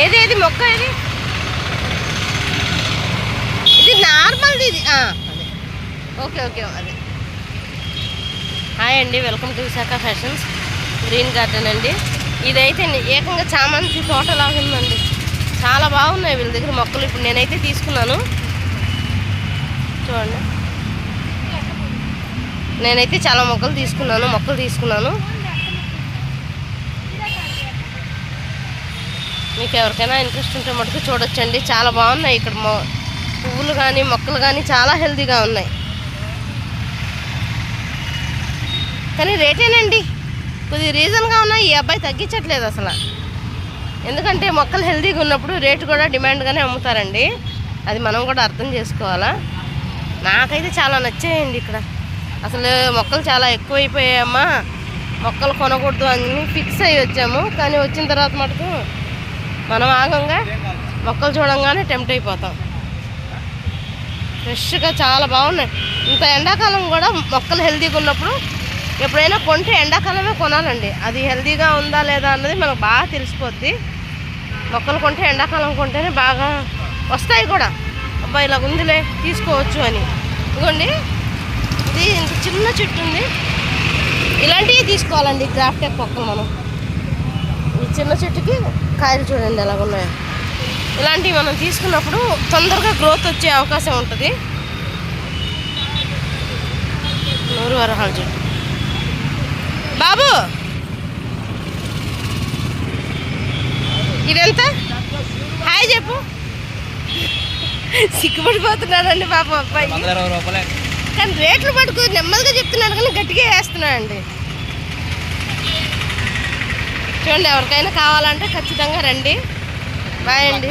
ఏది ఏది మొక్క ఇది ఇది నార్మల్ది ఇది అదే ఓకే ఓకే అదే. హాయ్ అండి, welcome to Visakha fashions green garden అండి. ఇదైతే ఏకంగా చామంతి తోటలాగా ఉందండి. చాలా బాగున్నాయి వీళ్ళ దగ్గర మొక్కలు. ఇప్పుడు నేనైతే తీసుకున్నాను చూడండి. నేనైతే చాలా మొక్కలు తీసుకున్నాను. మీకు ఎవరికైనా ఇంట్రెస్ట్ ఉంటే మటుకు చూడొచ్చండి. చాలా బాగున్నాయి ఇక్కడ పువ్వులు కానీ మొక్కలు కానీ చాలా హెల్తీగా ఉన్నాయి. కానీ రేటేనండి కొద్దిగా రీజన్గా ఉన్నాయి. ఈ అబ్బాయి తగ్గించట్లేదు అసలు. ఎందుకంటే మొక్కలు హెల్తీగా ఉన్నప్పుడు రేటు కూడా డిమాండ్గానే అమ్ముతారండి. అది మనం కూడా అర్థం చేసుకోవాలా. నాకైతే చాలా నచ్చాయండి ఇక్కడ. అసలు మొక్కలు చాలా ఎక్కువైపోయాయమ్మా, మొక్కలు కొనకూడదు అని ఫిక్స్ అయ్యి వచ్చాము. కానీ వచ్చిన తర్వాత మటుకు మనం ఆగంగా మొక్కలు చూడంగానే టెంప్ట్ అయిపోతాం. ఫ్రెష్గా చాలా బాగున్నాయి. ఇంత ఎండాకాలం కూడా మొక్కలు హెల్తీగా ఉన్నప్పుడు ఎప్పుడైనా కొంటే ఎండాకాలమే కొనాలండి. అది హెల్తీగా ఉందా లేదా అన్నది మనకు బాగా తెలిసిపోద్ది. మొక్కలు కొంటే ఎండాకాలం కొంటేనే బాగా వస్తాయి కూడా. అబ్బాయి ఇలా ఉందిలే తీసుకోవచ్చు అని. ఇదిగోండి, ఇది ఇంత చిన్న చెట్టు ఉంది. ఇలాంటివి తీసుకోవాలండి గ్రాఫ్టెక్ మొక్కలు. మనం ఈ చిన్న చెట్టుకి కాయలు చూడండి ఎలాగ ఉన్నాయి. ఇలాంటివి మనం తీసుకున్నప్పుడు తొందరగా గ్రోత్ వచ్చే అవకాశం ఉంటుంది. 100 వరహాల చెట్టు. బాబు ఇదెంత? హాయ్ చెప్పు. సిగ్గుపడిపోతున్నాడండి పాప అబ్బాయి. కానీ రేట్లు పట్టుకు నెమ్మదిగా చెప్తున్నాడు కానీ గట్టిగా వేస్తున్నాడండి. చూడండి, ఎవరికైనా కావాలంటే ఖచ్చితంగా రండి. బాయ్ అండి.